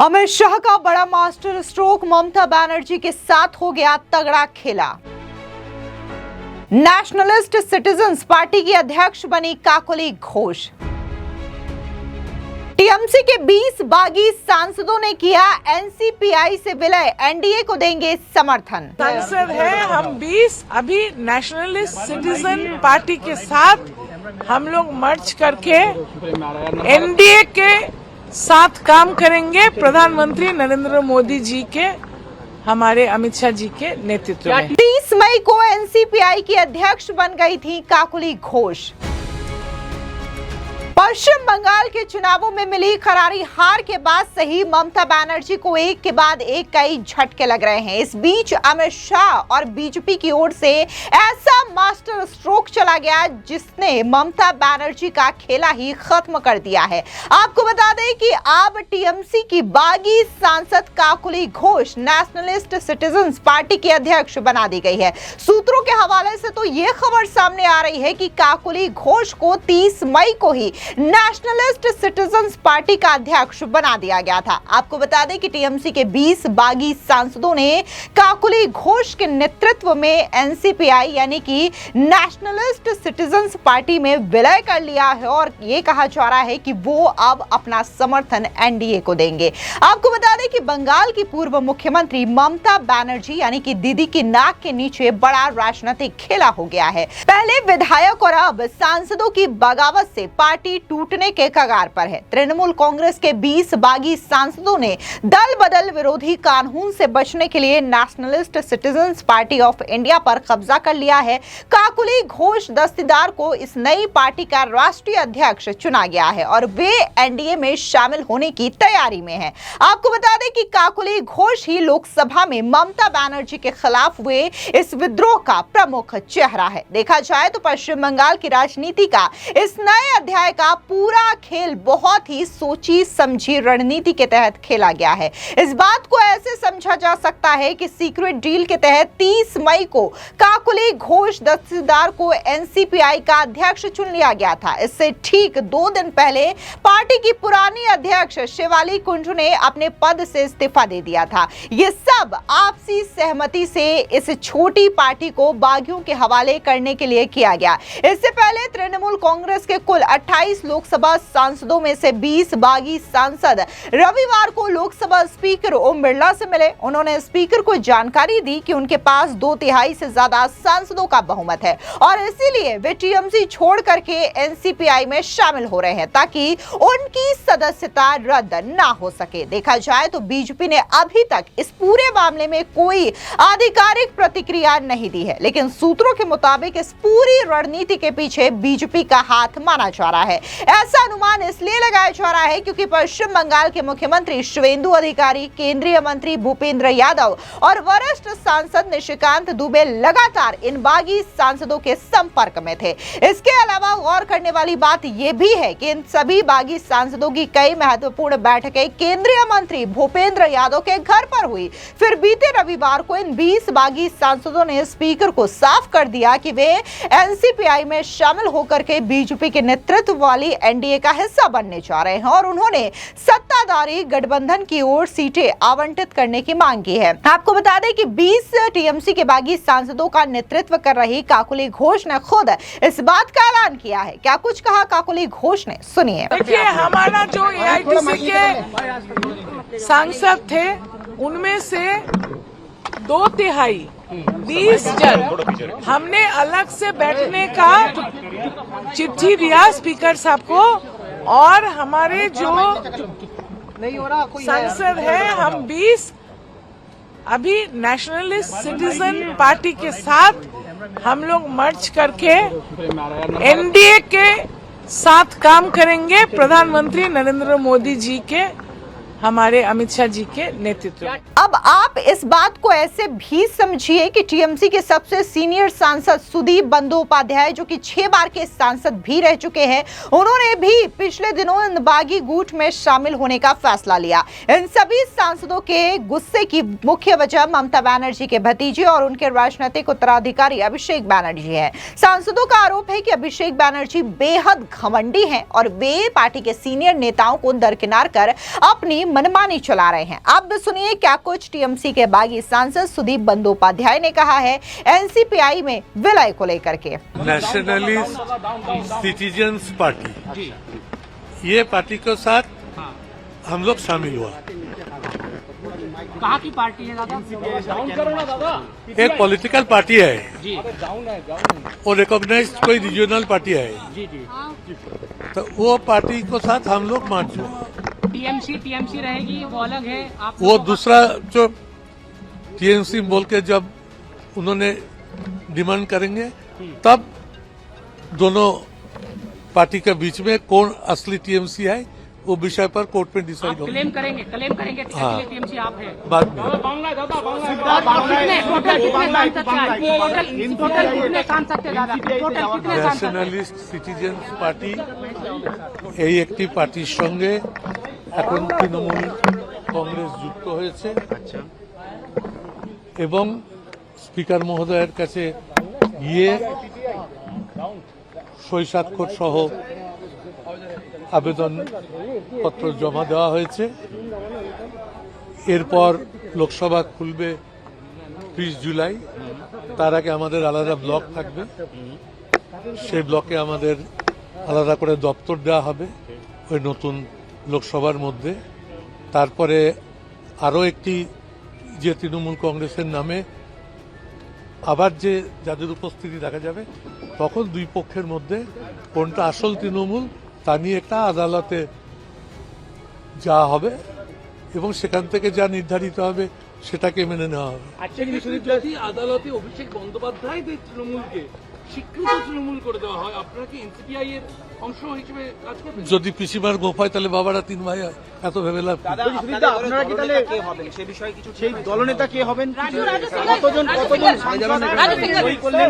अमित शाह का बड़ा master stroke, Mamata Banerjee के साथ हो गया तगड़ा खेला। नेशनलिस्ट सिटीजन्स पार्टी की अध्यक्ष बनी काकोली घोष। टीएमसी के 20 बागी सांसदों ने किया एनसीपीआई से विलय, एनडीए को देंगे समर्थन। सांसद है हम 20, अभी नेशनलिस्ट सिटीजन पार्टी के साथ हम लोग मर्ज करके एनडीए के साथ काम करेंगे। प्रधानमंत्री नरेंद्र मोदी जी के, हमारे अमित शाह जी के नेतृत्व में। 30 मई को एनसीपीआई की अध्यक्ष बन गई थी काकोली घोष। पश्चिम बंगाल के चुनावों में मिली करारी हार के बाद से ही ममता बनर्जी को एक के बाद एक कई झटके लग रहे हैं। इस बीच अमित शाह और बीजेपी की ओर से ऐसा मास्टर स्ट्रोक चला गया जिसने ममता बनर्जी का खेला ही खत्म कर दिया है। आपको बता दें कि अब टीएमसी की बागी सांसद Kakoli Ghosh nationalist citizens party की अध्यक्ष बना दी गई है। सूत्रों के हवाले से तो ये खबर सामने आ रही है कि काकोली घोष को 30 मई को ही नेशनलिस्ट सिटीजन्स पार्टी का अध्यक्ष बना दिया गया था। आपको बता दें कि टीएमसी के 20 बागी सांसदों ने काकोली घोष के नेतृत्व में एनसीपीआई यानी कि नेशनलिस्ट सिटीजन्स पार्टी में विलय कर लिया है और ये कहा जा रहा है कि वो अब अपना समर्थन एनडीए को देंगे। आपको बता दें कि बंगाल की पूर्व मुख्यमंत्री ममता बनर्जी यानी कि दीदी की नाक के नीचे बड़ा राजनीतिक खेला हो गया है। पहले विधायक और अब सांसदों की बगावत से पार्टी टूटने के कगार पर है। तृणमूल कांग्रेस के 20 बागी सांसदों ने दल बदल विरोधी कानून से बचने के लिए nationalist citizens party of India पर कब्जा कर लिया है। काकोली घोष दस्तीदार को इस नई पार्टी का राष्ट्रीय अध्यक्ष चुना गया है और वे एनडीए में शामिल होने की तैयारी में है। आपको बता दें कि काकोली घोष ही लोकसभा में ममता बनर्जी के खिलाफ हुए इस विद्रोह का प्रमुख चेहरा है। देखा जाए तो पश्चिम बंगाल की राजनीति का इस नए अध्याय का पूरा खेल बहुत ही सोची समझी रणनीति के तहत खेला गया है। इस बात को ऐसे समझा जा सकता है कि सीक्रेट डील के तहत 30 मई को काकोली घोष दस्तीदार को एनसीपीआई का अध्यक्ष चुन लिया गया था। इससे ठीक 2 दिन पहले पार्टी की पुरानी अध्यक्ष शिवाली कुंजू ने अपने पद से इस्तीफा दे दिया था। ये सब आपसी सहमति से इस छोटी पार्टी को बागियों के हवाले करने के लिए किया गया। इससे पहले तृणमूल कांग्रेस के कुल 28 लोकसभा सांसदों में से 20 बागी सांसद रविवार को लोकसभा स्पीकर ओम बिरला से मिले। उन्होंने स्पीकर को जानकारी दी कि उनके पास 2/3 से ज्यादा सांसदों का बहुमत है और इसीलिए वे टीएमसी छोड़ करके एनसीपीआई में शामिल हो रहे हैं ताकि उनकी सदस्यता रद्द ना हो सके। देखा जाए तो बीजेपी ने अभी तक इस पूरे मामले में कोई आधिकारिक प्रतिक्रिया नहीं दी है, लेकिन सूत्रों के मुताबिक इस पूरी रणनीति के पीछे बीजेपी का हाथ माना जा रहा है। ऐसा अनुमान इसलिए लगाया जा रहा है क्योंकि पश्चिम बंगाल के मुख्यमंत्री शुवेंदु अधिकारी, केंद्रीय मंत्री भूपेंद्र यादव और वरिष्ठ सांसद निशिकांत दुबे लगातार इन बागी सांसदों के संपर्क में थे। इसके अलावा गौर करने वाली बात यह भी है कि इन सभी बागी सांसदों की कई महत्वपूर्ण बैठकें केंद्रीय मंत्री भूपेंद्र यादव के घर पर हुई। फिर बीते रविवार को इन 20 बागी सांसदों ने स्पीकर को साफ कर दिया कि वे एनसीपीआई में शामिल होकर के बीजेपी के नेतृत्व वाली एनडीए का हिस्सा बनने जा रहे हैं और उन्होंने सत्ताधारी गठबंधन की ओर सीटें आवंटित करने की मांग की है। आपको बता दें कि 20 टीएमसी के बागी सांसदों का नेतृत्व कर रही काकोली घोष ने खुद इस बात का ऐलान किया है। क्या कुछ कहा काकोली घोष ने, सुनिए। देखिए, हमारा जो एआईटीसी के सांसद थे उनमें से 2/3 20 जन हमने अलग से बैठने का चिट्ठी दिया स्पीकर साहब को और हमारे जो सांसद है हम 20 अभी नेशनलिस्ट सिटीजन पार्टी के साथ हम लोग मर्ज करके एनडीए के साथ काम करेंगे। प्रधानमंत्री नरेंद्र मोदी जी के, हमारे अमित शाह जी के नेतृत्व में। अब आप इस बात को ऐसे भी समझिए कि टीएमसी के सबसे सीनियर सांसद सुदीप बंदोपाध्याय, जो कि 6 बार के सांसद भी रह चुके हैं, उन्होंने भी पिछले दिनों इन बागी गुट में शामिल होने का फैसला लिया। इन सभी सांसदों के गुस्से की मुख्य वजह ममता बनर्जी के भतीजे और उनके राजनीतिक उत्तराधिकारी अभिषेक बनर्जी है। सांसदों का आरोप है कि अभिषेक बनर्जी बेहद घमंडी हैं और वे पार्टी के सीनियर नेताओं को दरकिनार कर अपनी मनमानी चला रहे हैं। अब सुनिए क्या कुछ टीएमसी के बागी सांसद सुदीप बंदोपाध्याय ने कहा है एनसीपीआई में विलय को लेकर के। नेशनलिस्ट सिटीजन्स पार्टी, ये पार्टी के साथ हम लोग शामिल हुआ। कहाँ की पार्टी है दादा? एक पॉलिटिकल पार्टी है, वो रिकॉग्नाइज्ड कोई रीजनल पार्टी है, तो वो पार्टी के साथ हम लोग मार्च हुआ। टीएमसी रहेगी, वो अलग है। आप वो दूसरा जो टीएमसी बोल के जब उन्होंने डिमांड करेंगे, तब दोनों पार्टी के बीच में कौन असली टीएमसी है वो विषय पर कोर्ट में डिसाइड होगा। क्लेम करेंगे हाँ। टीएमसी आप है बाद में ন্যাশনালিস্ট সিটিজেন্স পার্টি এই একটি পার্টির সঙ্গে এখন তৃণমূল কংগ্রেস যুক্ত হয়েছে এবং স্পিকার মহোদয়ের কাছে গিয়ে সই স্বাক্ষর সহ আবেদনপত্র জমা দেওয়া হয়েছে। এরপর লোকসভা খুলবে 30 জুলাই, তার আগে আমাদের আলাদা ব্লক থাকবে, সেই ব্লকে আমাদের আলাদা করে দপ্তর দেওয়া হবে ওই নতুন লোকসভার মধ্যে। তারপরে আরও একটি যে তৃণমূল কংগ্রেসের নামে আবার যে যাদের উপস্থিতি দেখা যাবে, তখন দুই পক্ষের মধ্যে কোনটা আসল তৃণমূল তা নিয়ে একটা আদালতে যাওয়া হবে এবং সেখান থেকে যা নির্ধারিত হবে সেটাকে মেনে নেওয়া হবে। যদি আদালতে অভিষেক বন্দ্যোপাধ্যায়দের তৃণমূলকে স্বীকৃত তৃণমূল করে দেওয়া হয়, আপনারা কি এনসিপিআই এর অংশ হিসেবে কাজ করবেন? যদি পিসিমার গোপ হয় তাহলে বাবারা 3 ভাই হয়, এত ভেবে লাভ কি? আপনারা কি তাহলে কে হবেন সে বিষয়ে কিছু, সেই দলনেতা কে হবেন? কতজন সই করলেন?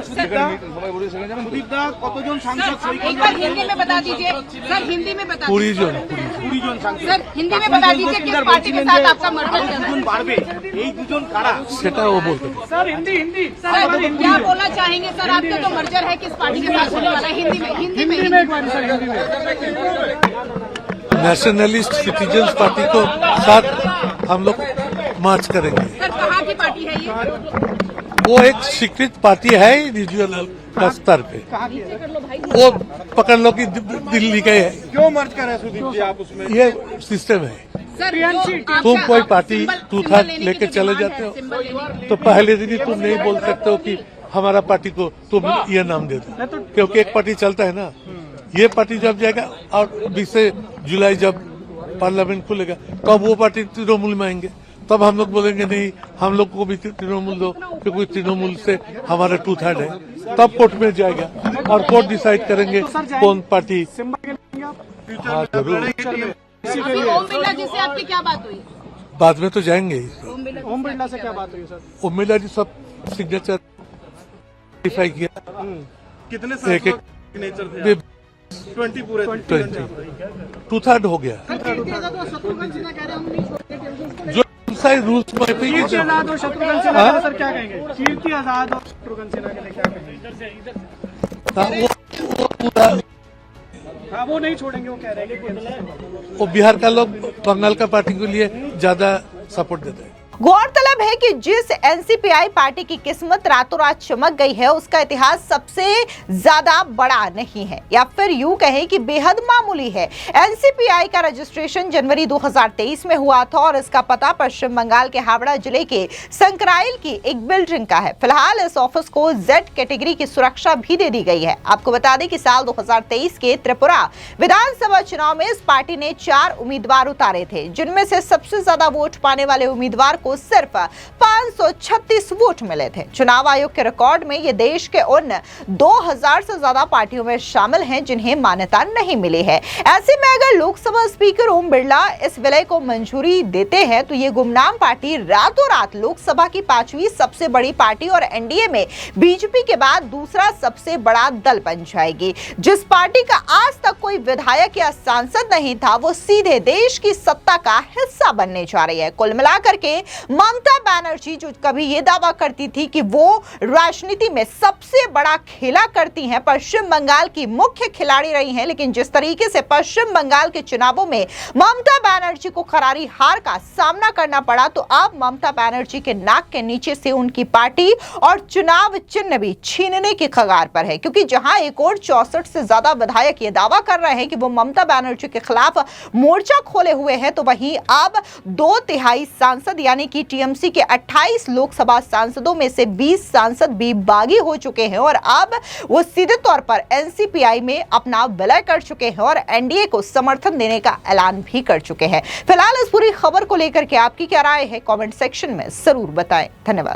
সুদীপদা কতজন সাংসদ সই एक बार हिंदी में बता दीजिए सर, हिंदी में बता 20 জন। 20 জন সাংসদ। सर हिंदी में बता दीजिए किस पार्टी के साथ आपका मर्डर चल रहा দুজন বাড়বে, এই দুজন কারা? সেটা ও বলতে পারে। স্যার হিন্দি है सर, क्या बोलना चाहेंगे सर? आपके तो मर्जर है, किस पार्टी के साथ होने वाला है? हिंदी में एक बार सर हिंदी में नेशनलिस्ट सिटीजन्स पार्टी को साथ हम लोग मार्च करेंगे। सर कहाँ की पार्टी है ये? वो एक स्वीकृत पार्टी है रीजनल स्तर पे, वो पकड़ लो कि दिल्ली के है, क्यों मर्ज कर रहे हैं सुदीप जी आप उसमें? ये सिस्टम है। सर तुम कोई पार्टी टू थर्ड लेके चले जाते हो तो पहले दिन ही तुम नहीं बोल सकते हो कि हमारा पार्टी को तुम ये नाम दे दो, क्योंकि एक पार्टी चलता है ना। ये पार्टी जब जाएगा और 20 जुलाई जब पार्लियामेंट खुलेगा तब वो पार्टी तृणमूल में आएंगे, तब हम लोग बोलेंगे नहीं हम लोग को भी तृणमूल दो, क्योंकि तृणमूल से हमारा 2/3 है। तब कोर्ट में जाएगा और कोर्ट डिसाइड करेंगे कौन पार्टी। हाँ जरूर, अभी ओम बिरला जी से आपकी क्या बात हुई? बाद में तो जाएंगे ही। ओम बिरला से क्या बात हुई सर? उम्मीदवार जी सब सिग्नेचर वेरीफाई किया, कितने एक एक सिग्नेचर थे? 20 पूरे 20 2/3 हो गया। जो रूल्स में कीर्ति आजाद और शत्रुघ्न सिन्हा के लिए सर क्या कहेंगे? कीर्ति आजाद और शत्रुघ्न सिन्हा के लिए क्या कहेंगे? वो पूरा हाँ वो नहीं छोड़ेंगे, वो कह रहे हैं कि वो बिहार का लोग बंगाल का पार्टी के लिए ज्यादा सपोर्ट देते हैं। गौरतलब है कि जिस एनसीपीआई पार्टी की किस्मत रातों रात चमक गई है उसका इतिहास सबसे ज्यादा बड़ा नहीं है, या फिर यूं कहें कि बेहद मामूली है। एनसीपीआई का रजिस्ट्रेशन जनवरी 2023 में हुआ था और इसका पता पश्चिम बंगाल के हावड़ा जिले के संक्राइल की एक बिल्डिंग का है। फिलहाल इस ऑफिस को जेड कैटेगरी की सुरक्षा भी दे दी गई है। आपको बता दें कि साल 2023 के त्रिपुरा विधानसभा चुनाव में इस पार्टी ने 4 उम्मीदवार उतारे थे, जिनमें से सबसे ज्यादा वोट पाने वाले उम्मीदवार को सिर्फ 536 वोट मिले थे। चुनाव आयोग के रिकॉर्ड में ये देश के उन 2000 से ज्यादा पार्टियों में शामिल हैं जिन्हें मान्यता नहीं मिली है। ऐसे में अगर लोकसभा स्पीकर ओम बिरला इस विलय को मंजूरी देते हैं तो ये गुमनाम पार्टी रातों रात लोकसभा की 5वीं सबसे बड़ी पार्टी और एनडीए में बीजेपी के बाद दूसरा सबसे बड़ा दल बन जाएगी। जिस पार्टी का आज तक कोई विधायक या सांसद नहीं था, वो सीधे देश की सत्ता का हिस्सा बनने जा रही है। कुल मिलाकर के ममता बनर्जी जो कभी ये दावा करती थी कि वो राजनीति में सबसे बड़ा खेला करती हैं, पश्चिम बंगाल की मुख्य खिलाड़ी रही हैं, लेकिन जिस तरीके से पश्चिम बंगाल के चुनावों में ममता बनर्जी को करारी हार का सामना करना पड़ा, तो अब ममता बनर्जी के नाक के नीचे से उनकी पार्टी और चुनाव चिन्ह भी छीनने की कगार पर है, क्योंकि जहां एक और 64 से ज्यादा विधायक ये दावा कर रहे हैं कि वो ममता बनर्जी के खिलाफ मोर्चा खोले हुए हैं, तो वहीं अब 2/3 सांसद यानी कि टीएमसी के 28 लोकसभा सांसदों में से 20 सांसद भी बागी हो चुके हैं और अब वो सीधे तौर पर एनसीपीआई में अपना विलय कर चुके हैं और एनडीए को समर्थन देने का ऐलान भी कर चुके हैं। फिलहाल इस पूरी खबर को लेकर के आपकी क्या राय है, कमेंट सेक्शन में जरूर बताएं। धन्यवाद।